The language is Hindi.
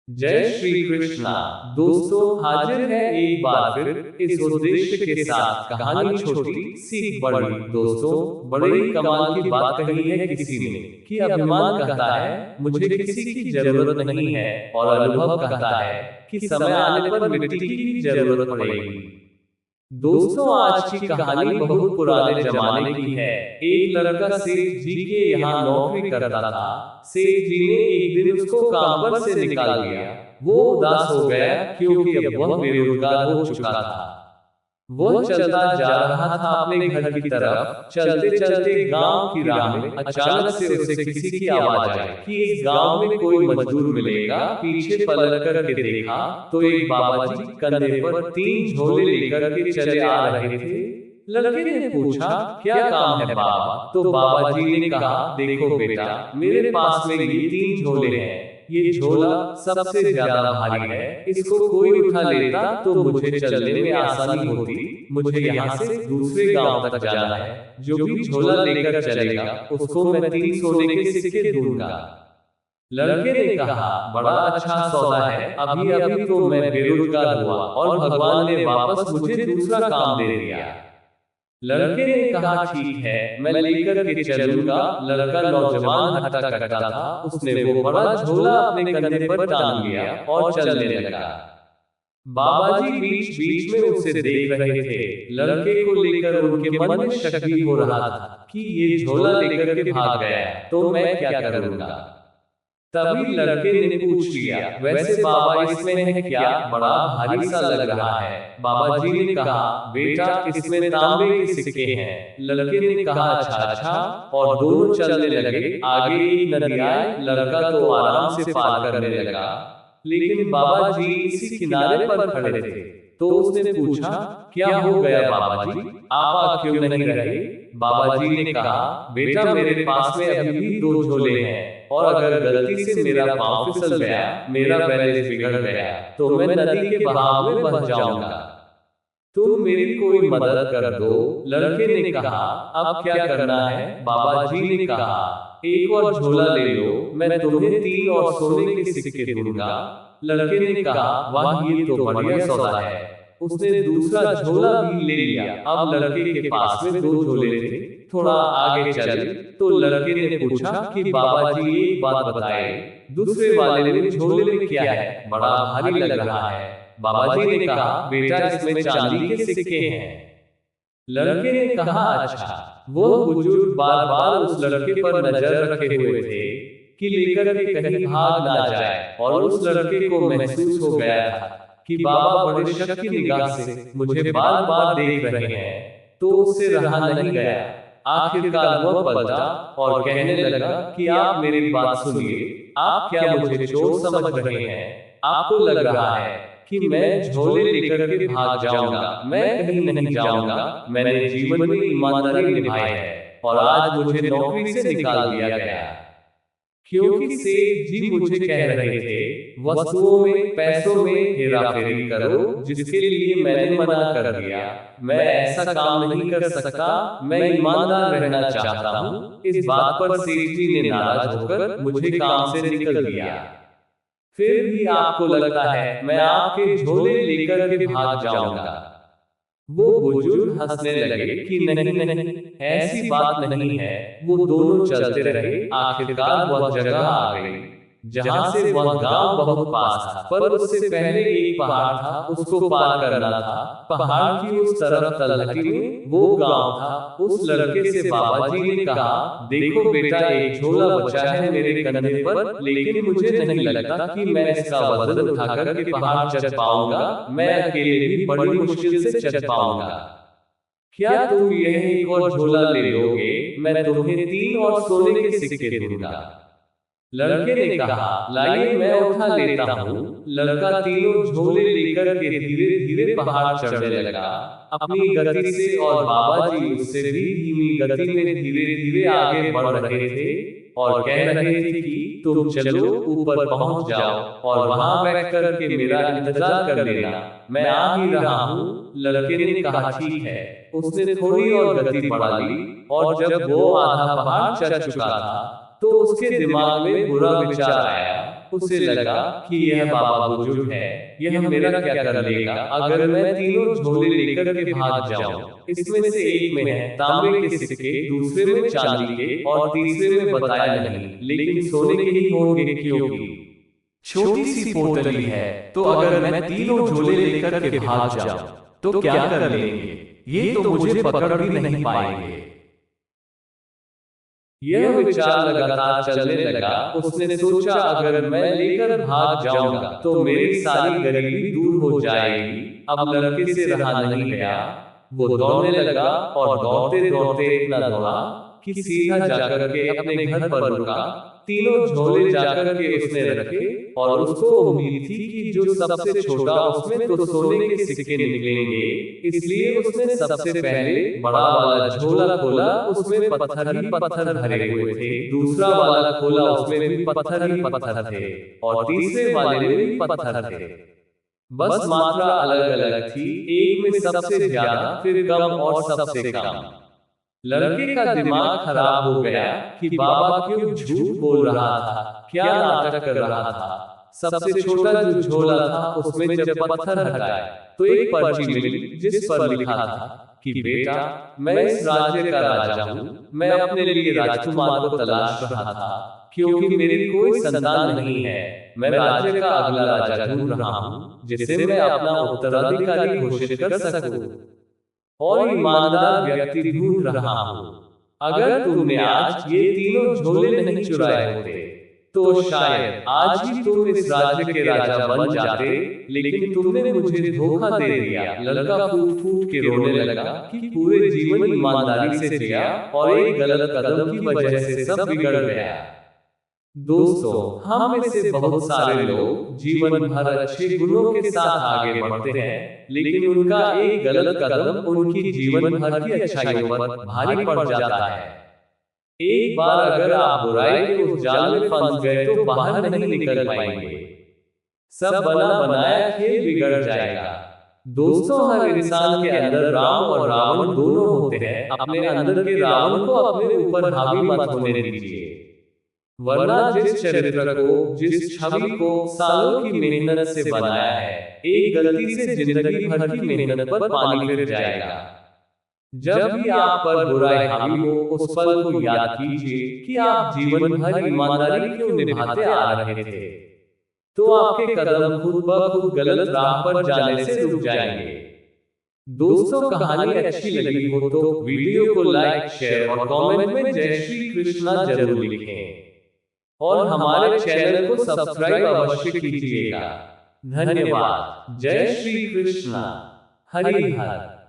जय श्री कृष्णा। दोस्तों, हाजिर है एक बार फिर इस उद्देश्य के साथ कहानी छोटी सी बड़ी। दोस्तों, बड़ी कमाल की बात कही है किसी ने कि अभिमान कहता है मुझे किसी की जरूरत नहीं है, और अनुभव कहता है कि समय आने पर मिट्टी की भी जरूरत पड़ेगी। दोस्तों, आज की कहानी बहुत पुराने जमाने की है। एक लड़का सेठ जी के यहाँ नौकरी करता था। सेठ जी ने एक दिन उसको काम पर से निकाल दिया। वो उदास हो गया क्योंकि अब वह बेरोजगार हो चुका था। वह चलता जा रहा था अपने घर की तरफ। चलते चलते गांव की राह में अचानक से उसे किसी की आवाज आई कि इस गांव में कोई मजदूर मिलेगा। पीछे पलट कर के देखा तो एक बाबा जी कंधे पर 3 झोले लेकर के चले आ रहे थे। लड़के ने पूछा, क्या काम है बाबा? तो बाबा जी ने कहा, देखो बेटा, मेरे पास में ये 3 झोले हैं। ये झोला सबसे ज्यादा भारी है। इसको कोई उठा लेता तो मुझे चलने में आसानी होती। मुझे यहाँ से दूसरे गांव तक जाना है। जो भी झोला लेकर चलेगा उसको मैं 3 सोने के सिक्के दूंगा। लड़के ने कहा, बड़ा अच्छा सौदा है। अभी अभी तो मैं बेरोजगार हुआ और भगवान ने वापस मुझे दूसरा काम दे दिया। लड़के ने कहा, ठीक है, मैं लेकर के चलूंगा। लड़का नौजवान हट्टा कट्टा था। उसने वो बड़ा झोला अपने कंधे पर टांग लिया और चलने लगा। बाबा जी बीच बीच में उसे देख रहे थे। लड़के को लेकर उनके मन में शक भी हो रहा था कि ये झोला लेकर के भाग गया तो मैं क्या करूंगा। तभी लड़के ने पूछ लिया, वैसे बाबा इसमें है क्या? बड़ा भारी सा लग रहा है। बाबा जी ने कहा, बेटा, इसमें तांबे के सिक्के हैं। लड़के ने कहा, अच्छा अच्छा, और दोनों चलने लगे। आगे एक नदी आई। लड़का तो आराम से पार करने लगा, लेकिन बाबा जी इसी किनारे पर खड़े थे। तो उसने पूछा, क्या हो गया बाबा जी, आप आ क्यों नहीं रहे? बाबा जी ने कहा, बेटा, मेरे पास में अभी भी 2 झोले हैं, और अगर गलती से मेरा पांव फिसल गया, मेरा बैलेंस बिगड़ गया, तो मैं नदी के बहाव में बह जाऊंगा। तुम मेरी कोई मदद कर दो। लड़के ने कहा, अब क्या करना है? बाबा जी ने कहा, एक और झोला ले लो, मैं तुम्हें 3 और सोने के सिक्के दूंगा। लड़के ने कहा, वाह, ये तो बढ़िया सौदा है। उसने दूसरा झोला भी ले लिया। अब लड़के के पास में 2 झोले थे। थोड़ा आगे चले तो लड़के ने पूछा कि बाबा जी, एक बात बताए, दूसरे वाले में झोले में क्या है? बड़ा भारी लग रहा है। बाबा जी ने कहा, बेटा, इसमें चांदी के सिक्के हैं। लड़के ने कहा, अच्छा। वो बुजुर्ग बार बार उस लड़के पर नजर रखे हुए थे कि लेकर के कहीं भाग ना जाए, और उस लड़के को महसूस हो गया था कि बाबा बड़े शक की निगाह से मुझे बार बार देख रहे हैं। तो उससे रहा नहीं गया। आखिरकार वह पलटा और कहने लगा कि आप मेरी बात सुनिए। आप क्या मुझे चोर समझ रहे हैं? आपको लग रहा है कि मैं झोले लेकर के भाग जाऊंगा? मैं कहीं नहीं जाऊंगा। मैंने जीवन में ईमानदारी निभाई है, और आज मुझे नौकरी से निकाल दिया गया क्योंकि सेठ जी मुझे कह रहे थे, वस्तुओं में, पैसों में हेराफेरी करो, जिसके लिए मैंने मना कर दिया। मैं ऐसा काम नहीं कर सकता। मैं ईमानदार रहना चाहता हूँ। इस बात पर सेठ जी ने नाराज होकर मुझे काम से निकल दिया। फिर भी आपको लगता है मैं आपके झोले लेकर के भाग जाऊंगा? वो बुजुर्ग हंसने लगे कि नहीं नहीं, ऐसी बात नहीं है। वो दोनों चलते रहे। आखिरकार वह जगह आ गई जहां से वह गांव बहुत पास था, पर उससे पहले एक पहाड़ था, उसको पार करना था। पहाड़ की उस तरफ तलहटी में वो गांव था। उस लड़के से बाबा जी ने कहा, देखो बेटा, एक झोला बचा है मेरे कंधे पर, लेकिन मुझे नहीं लगता कि मैं इसका वजन उठाकर के पहाड़ चढ़ पाऊंगा। मैं अकेले भी बड़ी मुश्किल से चढ़ पाऊंगा। क्या तुम यह एक और झोला ले लोगे? मैं तुम्हें 3 और सोने के सिक्के दूंगा। लड़के ने कहा, लाइए, मैं उठा लेता हूँ। लड़का 3 झोले लेकर के धीरे धीरे पहाड़ चढ़ने लगा, अपनी गति से, और बाबा जी उससे भी धीमी गति में धीरे धीरे आगे बढ़ रहे थे, और कह रहे थे कि तुम चलो, ऊपर पहुंच जाओ, और वहां बैठ कर के मेरा इंतजार कर लेना, मैं आ ही रहा हूँ। लड़के ने कहा, ठीक है। उसने थोड़ी और गति बढ़ा ली, और जब वो आधा पहाड़ चढ़ चुका था तो उसके दिमाग में बुरा विचार आया। उसे लगा कि यह बाबा बुजुर्ग है, यह मेरा क्या कर लेगा अगर मैं तीनों झोले लेकर के भाग जाऊं। इसमें से एक में है तांबे के सिक्के, दूसरे में चांदी के और तीसरे में बताया नहीं, लेकिन सोने के ही होंगे क्योंकि छोटी सी पोटली है। तो अगर मैं तीनों झोले लेकर के भाग जाऊं तो क्या कर लेंगे? ये तो मुझे पकड़ भी नहीं पाएंगे। यह विचार लगातार चलने लगा। उसने सोचा अगर मैं लेकर भाग जाऊंगा तो मेरी सारी गरीबी दूर हो जाएगी। अब लड़के से रहा नहीं गया। वो दौड़ने लगा और दौड़ते दौड़ते इतना दौड़ा कि सीधा जाकर के अपने घर पर रुका। तीनों झोले जाकर के उसने रखे और उसको उम्मीद थी कि जो सबसे छोटा उसमें तो सोने के सिक्के निकलेंगे, इसलिए उसने सबसे पहले बड़ा वाला झोला खोला। उसमें पत्थर ही पत्थर भरे हुए थे। दूसरा वाला खोला, उसमें भी पत्थर ही पत्थर थे और तीसरे वाले में भी पत्थर थे। बस मात्रा अलग अलग थी, एक में सबसे ज्यादा, फिर कम और सबसे कम। लड़के का दिमाग खराब हो गया कि बाबा क्यों झूठ बोल रहा था, क्या नाटक कर रहा था। सबसे छोटा जो झोला था उसमें जब पत्थर हटाए तो एक पर्ची मिली जिस पर लिखा था कि बेटा, मैं इस राज्य का राजा हूँ। मैं अपने लिए राजकुमार को तलाश रहा था क्योंकि मेरी कोई संतान नहीं है। मैं राज्य का अगला राजा ढूंढ रहा हूँ जिससे मैं अपना उत्तराधिकारी घोषित कर सकूं और ईमानदार व्यक्ति ढूंढ रहा हूँ। अगर तुमने आज ये तीनों झोले नहीं चुराए होते तो शायद आज ही तुम इस राज्य के राजा बन जाते, लेकिन तुमने मुझे धोखा दे दिया। लड़का फूट फूट के रोने लगा कि पूरे जीवन ईमानदारी से जिया और एक गलत कदम की वजह से सब बिगड़ गया। दोस्तों, हम में से बहुत सारे लोग जीवन भर अच्छे गुणों के साथ आगे बढ़ते हैं, लेकिन उनका एक गलत कदम उनकी जीवन भर की अच्छाइयों पर भारी पड़ जाता है। एक बार अगर आप बुराई के उस जाल में फंस गए तो बाहर नहीं निकल पाएंगे। सब बना बनाया खेल बिगड़ जाएगा। दोस्तों, हर इंसान के अंदर राम और रावण दोनों होते हैं। अपने अंदर के रावण को अपने ऊपर हावी मत होने दीजिए, वरना जिस चरित्र को, जिस छवि को सालों की मेहनत से बनाया है, एक गलती से जिंदगी भर की मेहनत पर पानी फिर जाएगा। जब भी आप पर बुराई हावी हो, उस पल को याद कीजिए कि आप जीवन भर ईमानदारी क्यों निभाते आ रहे थे। तो आपके कदम खुद ब खुद गलत राह पर जाने से रुक जाएंगे। दोस्तों, कहानी अच्छी लगी हो तो वीडियो को लाइक, शेयर और कमेंट में जय श्री कृष्णा जरूर लिखें और हमारे चैनल को सब्सक्राइब अवश्य कीजिएगा। धन्यवाद। जय श्री कृष्णा। हरि हर।